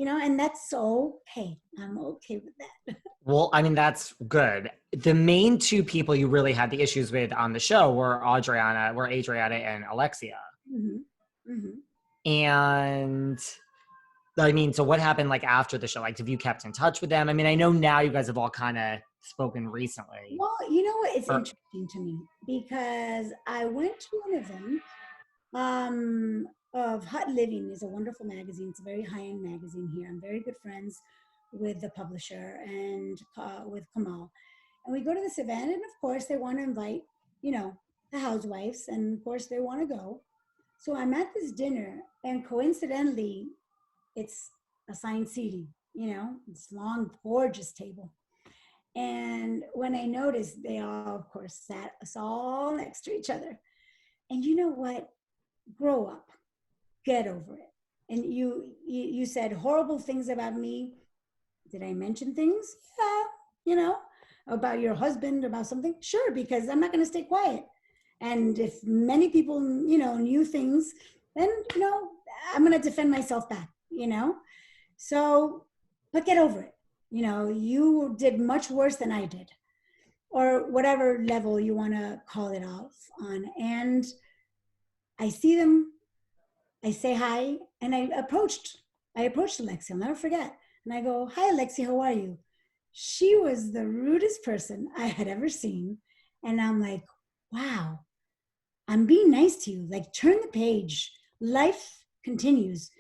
and that's okay. I'm okay with that. Well, I mean, that's good. The main two people you really had the issues with on the show were Adriana and Alexia. Mm-hmm. Mm-hmm. And I mean, so what happened like after the show? Like, have you kept in touch with them? I mean, I know now you guys have all kind of spoken recently. Well, you know what? It's interesting to me because I went to an event of Hot Living is a wonderful magazine. It's a very high-end magazine here. I'm very good friends with the publisher and with Kamal. And we go to this event, and of course, they want to invite, the housewives, and of course, they want to go. So I'm at this dinner, and coincidentally, it's assigned seating, this long, gorgeous table. And when I noticed, they all, of course, sat us all next to each other. And you know what? Grow up, get over it. And you said horrible things about me. Did I mention things? Yeah, about your husband, about something? Sure, because I'm not going to stay quiet. And if many people, knew things, then, I'm going to defend myself back, So, but get over it. You did much worse than I did, or whatever level you want to call it off on. And I see them, I say hi, and I approached Alexia, I'll never forget. And I go, hi, Alexia, how are you? She was the rudest person I had ever seen. And I'm like, wow, I'm being nice to you. Like, turn the page. Life continues.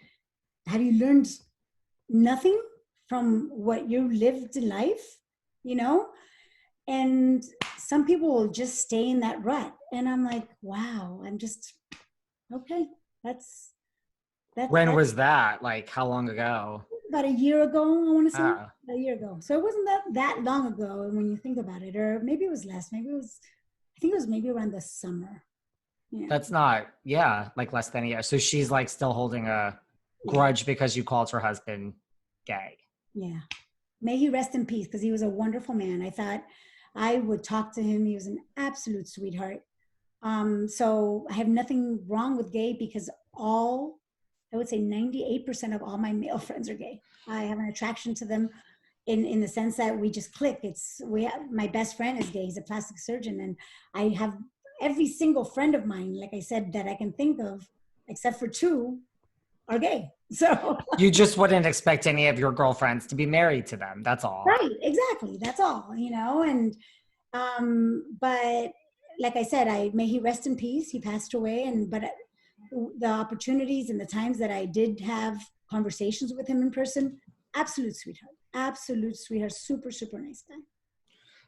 Have you learned nothing from what you lived in life? And some people will just stay in that rut. And I'm like, wow, I'm just, okay, that's When was that? Like, how long ago? about a year ago, I want to say. A year ago. So it wasn't that long ago when you think about it. Or maybe it was less. I think it was maybe around the summer. Yeah. That's not, like less than a year. So she's like still holding a grudge because you called her husband gay. Yeah. May he rest in peace, because he was a wonderful man. I thought I would talk to him. He was an absolute sweetheart. So I have nothing wrong with gay, because I would say 98% of all my male friends are gay. I have an attraction to them in the sense that we just click. My best friend is gay. He's a plastic surgeon. And I have every single friend of mine, like I said, that I can think of, except for two, are gay. So you just wouldn't expect any of your girlfriends to be married to them. That's all. Right. Exactly. That's all, and, but like I said, may he rest in peace. He passed away. But the opportunities and the times that I did have conversations with him in person, absolute sweetheart, super, super nice guy.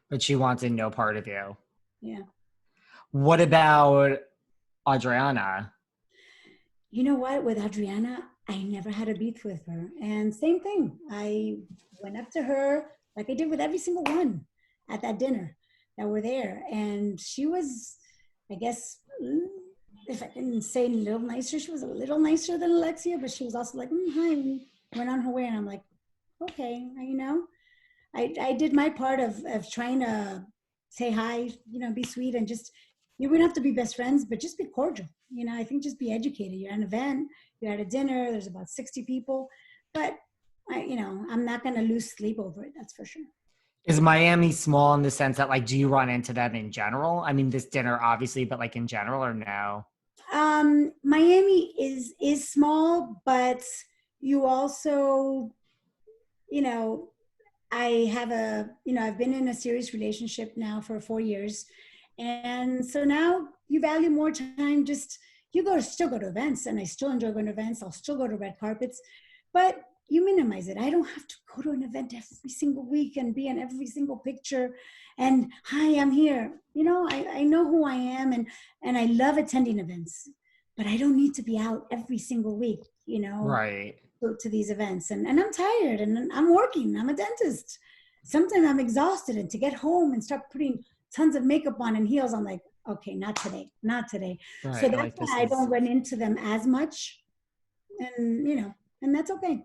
But she wanted no part of you. Yeah. What about Adriana? You know what? With Adriana, I never had a beef with her. And same thing. I went up to her like I did with every single one at that dinner that were there. And she was, I guess, if I didn't say a little nicer, she was a little nicer than Alexia, but she was also like, hi, went on her way. And I'm like, okay, I did my part of trying to say hi, be sweet, and just, you wouldn't have to be best friends, but just be cordial. I think just be educated. You're at an event, you're at a dinner, there's about 60 people, but I'm not going to lose sleep over it. That's for sure. Is Miami small in the sense that, like, do you run into them in general? I mean, this dinner obviously, but like in general, or no? Miami is small, but you also, I have I've been in a serious relationship now for 4 years. And so now you value more time. Just, still go to events, and I still enjoy going to events. I'll still go to red carpets, but you minimize it. I don't have to go to an event every single week and be in every single picture. And hi, I'm here. I know who I am, and I love attending events, but I don't need to be out every single week, Right. to these events. And I'm tired, and I'm working. I'm a dentist. Sometimes I'm exhausted, and to get home and start putting tons of makeup on and heels, I'm like, okay, not today. Right. So that's why I don't run into them as much. And, and that's okay.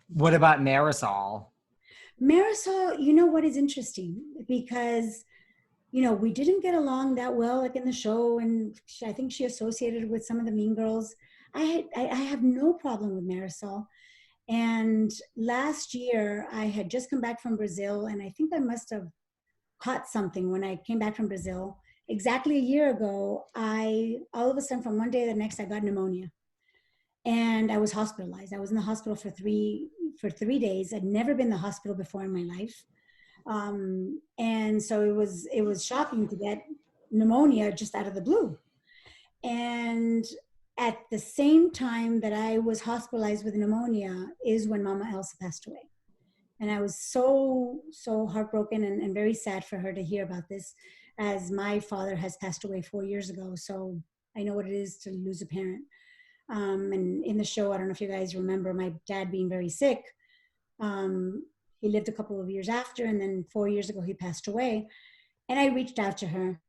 What about Marisol? Marisol, you know what is interesting? Because, we didn't get along that well, like in the show. And I think she associated with some of the mean girls. I have no problem with Marisol. And last year, I had just come back from Brazil, and I think I must have caught something when I came back from Brazil. Exactly a year ago, all of a sudden, from one day to the next, I got pneumonia, and I was hospitalized. I was in the hospital for 3 days. I'd never been in the hospital before in my life, and so it was shocking to get pneumonia just out of the blue. And at the same time that I was hospitalized with pneumonia is when Mama Elsa passed away. And I was so heartbroken and very sad for her to hear about this, as my father has passed away 4 years ago. So I know what it is to lose a parent. And in the show, I don't know if you guys remember my dad being very sick. He lived a couple of years after, and then 4 years ago, he passed away. And I reached out to her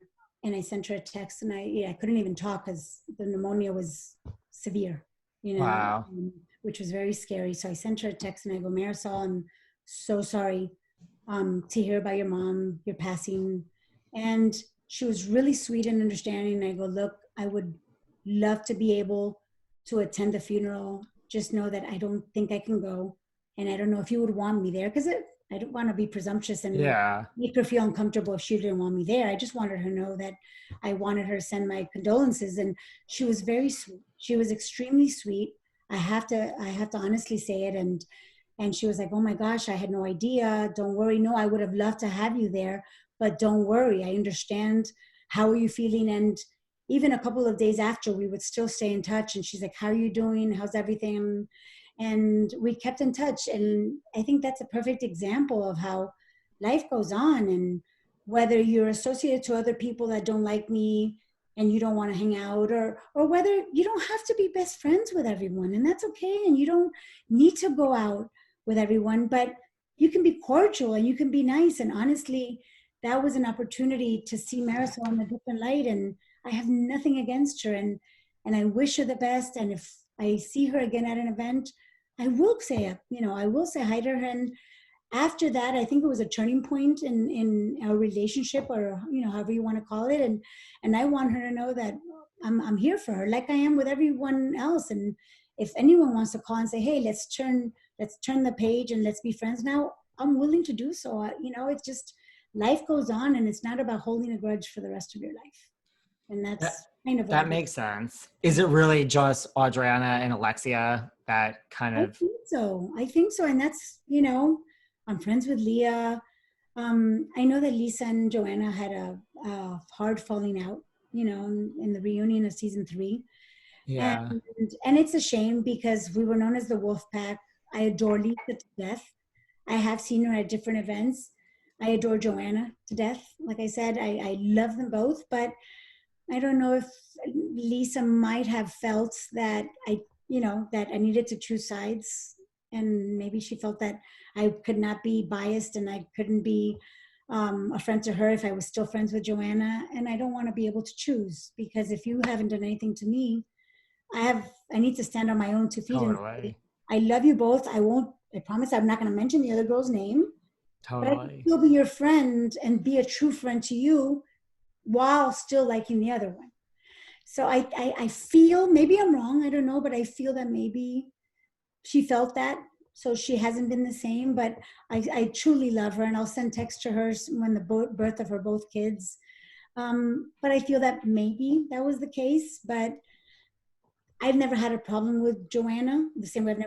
and I sent her a text, and I couldn't even talk because the pneumonia was severe, Wow. which was very scary. So I sent her a text and I go, Marisol, I'm so sorry to hear about your mom, your passing. And she was really sweet and understanding. And I go, look, I would love to be able to attend the funeral. Just know that I don't think I can go. And I don't know if you would want me there, because I don't want to be presumptuous and Yeah. make her feel uncomfortable if she didn't want me there. I just wanted her to know that I wanted her to send my condolences. And she was very sweet. She was extremely sweet. I have to honestly say it. And she was like, oh my gosh, I had no idea. Don't worry. No, I would have loved to have you there, but don't worry. I understand. How are you feeling? And even a couple of days after, we would still stay in touch. And she's like, how are you doing? How's everything? And we kept in touch. And I think that's a perfect example of how life goes on. And whether you're associated to other people that don't like me and you don't want to hang out, or whether you don't have to be best friends with everyone, and that's okay. And you don't need to go out with everyone, but you can be cordial and you can be nice. And honestly, that was an opportunity to see Marisol in a different light. And I have nothing against her. And I wish her the best. And if I see her again at an event, I will say, I will say hi to her. And after that, I think it was a turning point in our relationship, or, however you want to call it. And I want her to know that I'm here for her, like I am with everyone else. And if anyone wants to call and say, hey, let's turn the page and let's be friends now, I'm willing to do so. It's just, life goes on, and it's not about holding a grudge for the rest of your life. And that's kind of what That makes sense. Is it really just Adriana and Alexia that kind of? I think so. And that's, I'm friends with Lea. I know that Lisa and Joanna had a hard falling out, in the reunion of season 3. Yeah. And it's a shame, because we were known as the Wolf Pack. I adore Lisa to death. I have seen her at different events. I adore Joanna to death. Like I said, I love them both, but I don't know if Lisa might have felt that that I needed to choose sides. And maybe she felt that I could not be biased and I couldn't be a friend to her if I was still friends with Joanna. And I don't want to be able to choose, because if you haven't done anything to me, I need to stand on my own 2 feet. Totally. And I love you both. I promise I'm not going to mention the other girl's name. Totally. But I can still be your friend and be a true friend to you while still liking the other one. So I feel, maybe I'm wrong, I don't know, but I feel that maybe she felt that. So she hasn't been the same, but I truly love her, and I'll send text to her when the birth of her both kids. But I feel that maybe that was the case, but I've never had a problem with Joanna, the same way I've never